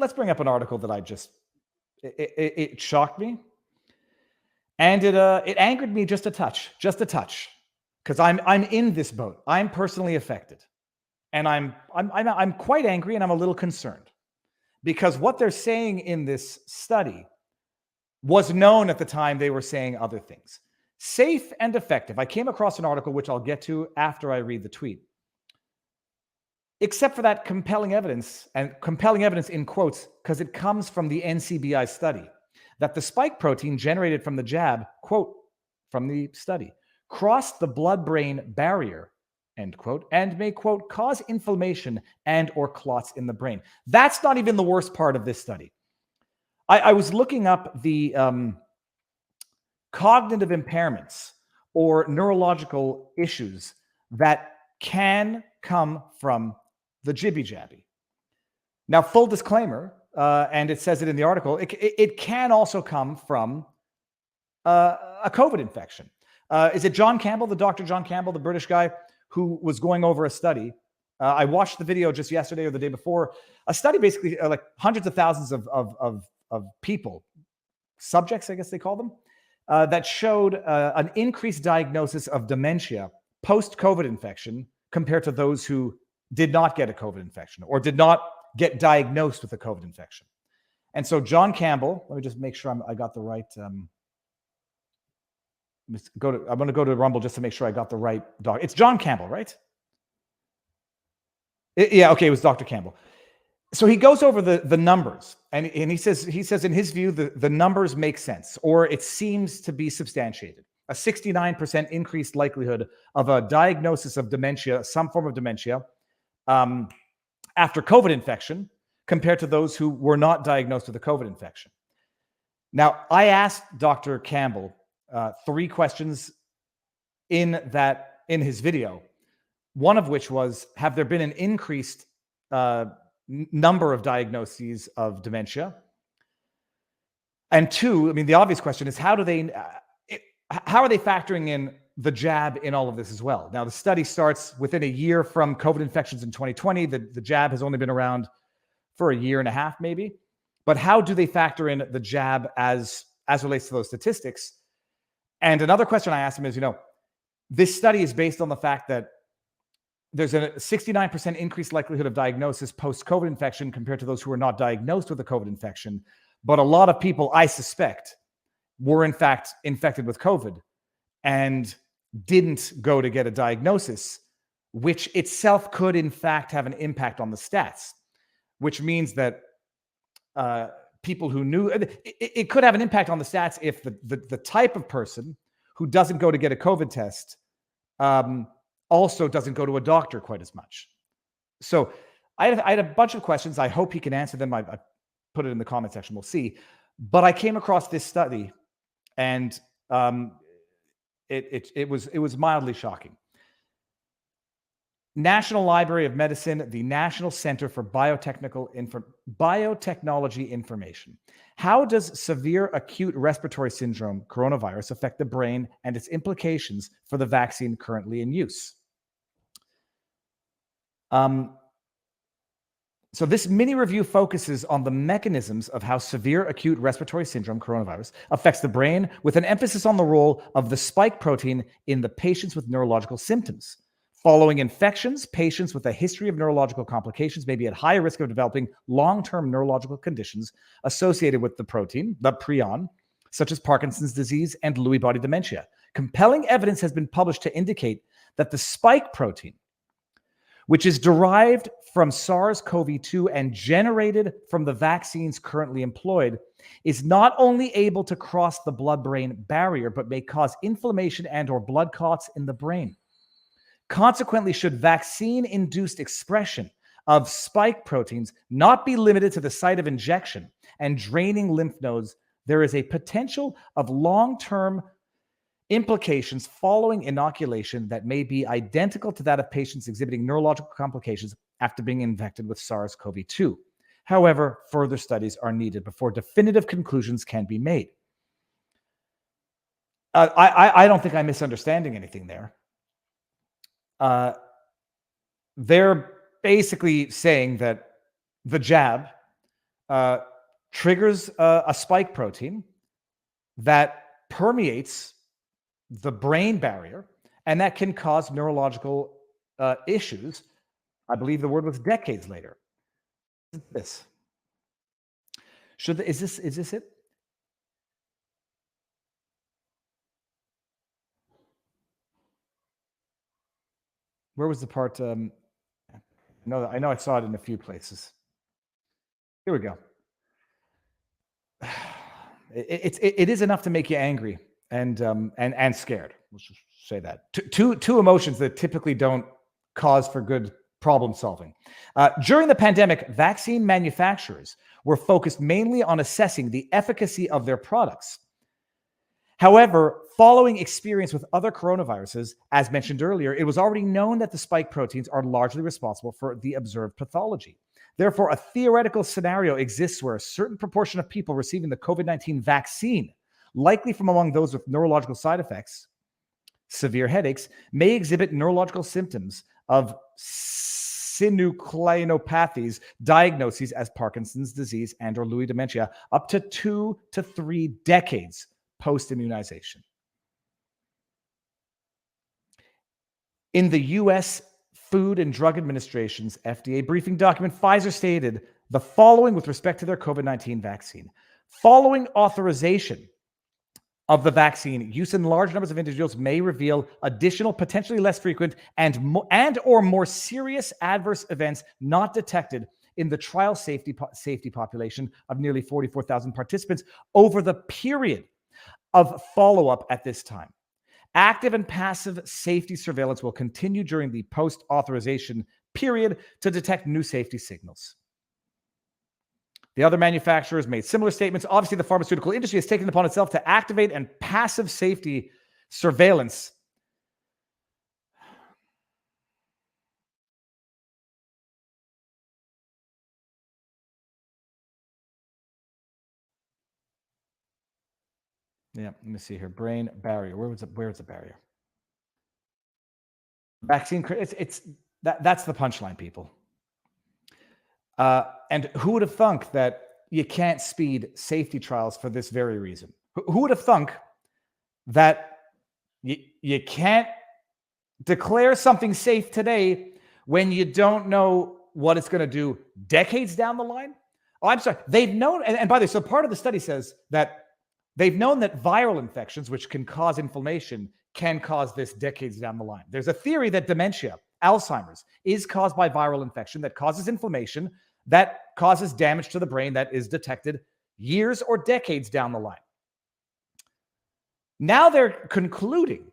let's bring up an article that it shocked me, and it angered me just a touch, because I'm in this boat. I'm personally affected, and I'm quite angry, and I'm a little concerned because what they're saying in this study was known at the time they were saying other things. Safe and effective. I came across an article, which I'll get to after I read the tweet. Except for that compelling evidence, and compelling evidence in quotes, because it comes from the NCBI study, that the spike protein generated from the jab, quote, from the study, crossed the blood-brain barrier, end quote, and may, quote, cause inflammation and or clots in the brain. That's not even the worst part of this study. I was looking up the cognitive impairments or neurological issues that can come from the jibby-jabby. Now, full disclaimer, and it says it in the article, it can also come from a COVID infection. Is it John Campbell, the Dr. John Campbell, the British guy who was going over a study? I watched the video just yesterday or the day before. A study basically like hundreds of thousands of people, subjects, I guess they call them, that showed an increased diagnosis of dementia post-COVID infection compared to those who did not get a COVID infection or did not get diagnosed with a COVID infection. And so John Campbell, let me just make sure I got the right, I'm going to go to Rumble just to make sure I got the right doc. It's John Campbell, right? Yeah, okay, it was Dr. Campbell. So he goes over the numbers, and he says in his view, the numbers make sense, or it seems to be substantiated. A 69% increased likelihood of a diagnosis of dementia, some form of dementia, after COVID infection compared to those who were not diagnosed with a COVID infection. Now, I asked Dr. Campbell 3 questions in his video, one of which was, have there been an increased number of diagnoses of dementia? And 2, I mean, the obvious question is, how are they factoring in the jab in all of this as well? Now, the study starts within a year from COVID infections in 2020. The jab has only been around for a year and a half, maybe. But how do they factor in the jab as relates to those statistics? And another question I asked him is, this study is based on the fact that there's a 69% increased likelihood of diagnosis post-COVID infection compared to those who are not diagnosed with a COVID infection. But a lot of people, I suspect, were in fact infected with COVID and didn't go to get a diagnosis, which itself could in fact have an impact on the stats, which means that people who knew, it could have an impact on the stats if the type of person who doesn't go to get a COVID test also doesn't go to a doctor quite as much. So I had a bunch of questions. I hope he can answer them. I put it in the comment section. We'll see. But I came across this study, and it was mildly shocking. National Library of Medicine, the National Center for Biotechnology Information. How does severe acute respiratory syndrome, coronavirus, affect the brain and its implications for the vaccine currently in use? So this mini review focuses on the mechanisms of how severe acute respiratory syndrome, coronavirus, affects the brain, with an emphasis on the role of the spike protein in the patients with neurological symptoms. Following infections, patients with a history of neurological complications may be at higher risk of developing long-term neurological conditions associated with the protein, the prion, such as Parkinson's disease and Lewy body dementia. Compelling evidence has been published to indicate that the spike protein, which is derived from SARS-CoV-2 and generated from the vaccines currently employed, is not only able to cross the blood-brain barrier, but may cause inflammation and or blood clots in the brain. Consequently, should vaccine-induced expression of spike proteins not be limited to the site of injection and draining lymph nodes, there is a potential of long-term implications following inoculation that may be identical to that of patients exhibiting neurological complications after being infected with SARS-CoV-2. However, further studies are needed before definitive conclusions can be made. I don't think I'm misunderstanding anything there. They're basically saying that the jab uh, triggers a spike protein that permeates the brain barrier, and that can cause neurological issues. I believe the word was decades later. This is this it? Where was the part? I know I saw it in a few places. Here we go. It is enough to make you angry and scared. Let's just say that two emotions that typically don't cause for good problem solving. During the pandemic, vaccine manufacturers were focused mainly on assessing the efficacy of their products. However, following experience with other coronaviruses, as mentioned earlier, it was already known that the spike proteins are largely responsible for the observed pathology. Therefore, a theoretical scenario exists where a certain proportion of people receiving the COVID-19 vaccine, likely from among those with neurological side effects, severe headaches, may exhibit neurological symptoms of synucleinopathies, diagnoses as Parkinson's disease and or Lewy dementia, up to 2 to 3 decades post-immunization. In the U.S. Food and Drug Administration's FDA briefing document, Pfizer stated the following with respect to their COVID-19 vaccine. Following authorization of the vaccine, use in large numbers of individuals may reveal additional, potentially less frequent and or more serious adverse events not detected in the trial safety population of nearly 44,000 participants over the period of follow-up at this time. Active and passive safety surveillance will continue during the post-authorization period to detect new safety signals. The other manufacturers made similar statements. Obviously, the pharmaceutical industry has taken it upon itself to activate and passive safety surveillance. Yeah, let me see here. Brain barrier. Where is the barrier? Vaccine. That's the punchline, people. And who would have thunk that you can't speed safety trials for this very reason? Who would have thunk that you can't declare something safe today when you don't know what it's going to do decades down the line? Oh, I'm sorry. They've known, and by the way, so part of the study says that they've known that viral infections, which can cause inflammation, can cause this decades down the line. There's a theory that dementia, Alzheimer's, is caused by viral infection that causes inflammation, that causes damage to the brain that is detected years or decades down the line. Now they're concluding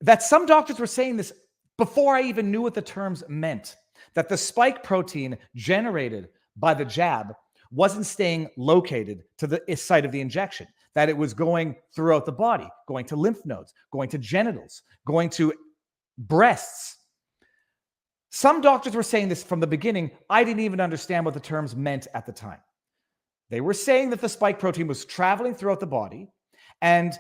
that some doctors were saying this before I even knew what the terms meant, that the spike protein generated by the jab wasn't staying located to the site of the injection, that it was going throughout the body, going to lymph nodes, going to genitals, going to breasts. Some doctors were saying this from the beginning. I didn't even understand what the terms meant at the time. They were saying that the spike protein was traveling throughout the body and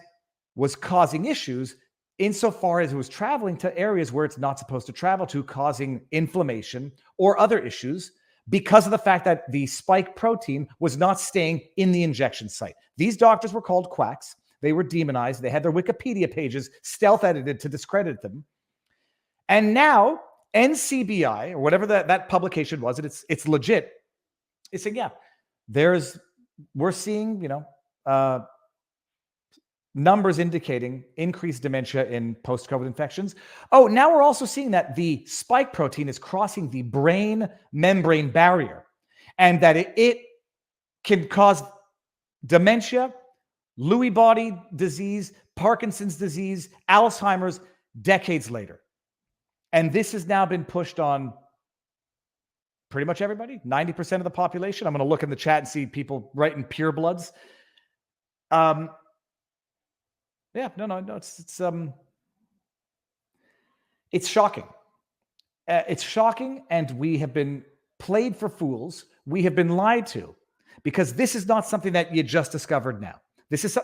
was causing issues insofar as it was traveling to areas where it's not supposed to travel to, causing inflammation or other issues because of the fact that the spike protein was not staying in the injection site. These doctors were called quacks. They were demonized. They had their Wikipedia pages stealth edited to discredit them. And now NCBI, or whatever that publication was, it's legit. It's saying, yeah, we're seeing, numbers indicating increased dementia in post-COVID infections. Oh, now we're also seeing that the spike protein is crossing the brain membrane barrier and that it can cause dementia, Lewy body disease, Parkinson's disease, Alzheimer's decades later. And this has now been pushed on pretty much everybody, 90% of the population. I'm going to look in the chat and see people writing purebloods. Yeah, no, it's shocking. It's shocking, and we have been played for fools. We have been lied to, because this is not something that you just discovered now.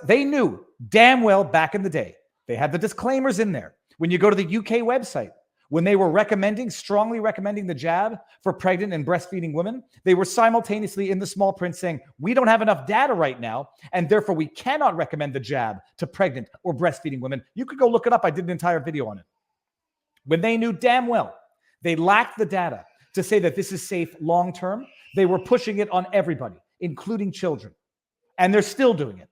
They knew damn well back in the day. They had the disclaimers in there. When you go to the UK website, When they were strongly recommending the jab for pregnant and breastfeeding women, they were simultaneously in the small print saying, we don't have enough data right now, and therefore we cannot recommend the jab to pregnant or breastfeeding women. You could go look it up. I did an entire video on it. When they knew damn well they lacked the data to say that this is safe long-term, they were pushing it on everybody, including children. And they're still doing it.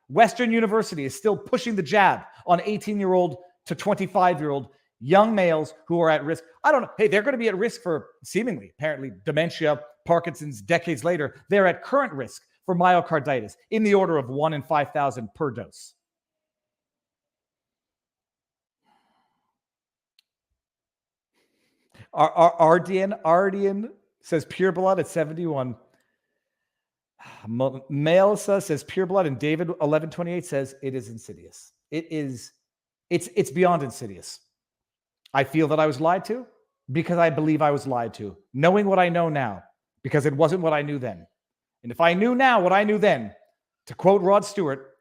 Western University is still pushing the jab on 18-year-old to 25-year-old young males who are at risk. I don't know. Hey, they're going to be at risk for seemingly, apparently, dementia, Parkinson's decades later. They're at current risk for myocarditis in the order of 1 in 5,000 per dose. Ardian says pure blood at 71. Melissa says pure blood, and David 1128 says it is insidious. It's beyond insidious. I feel that I was lied to because I believe I was lied to, knowing what I know now, because it wasn't what I knew then. And if I knew now what I knew then, to quote Rod Stewart,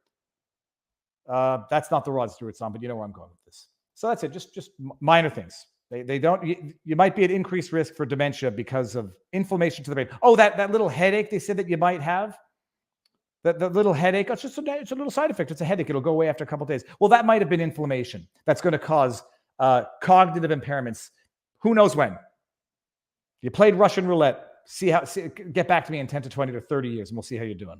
that's not the Rod Stewart song, but you know where I'm going with this. So that's it. Just minor things. They don't. You might be at increased risk for dementia because of inflammation to the brain. Oh, that little headache they said that you might have. That little headache. It's a little side effect. It's a headache. It'll go away after a couple of days. Well, that might have been inflammation. That's going to cause cognitive impairments. Who knows when? You played Russian roulette. Get back to me in 10 to 20 to 30 years, and we'll see how you're doing.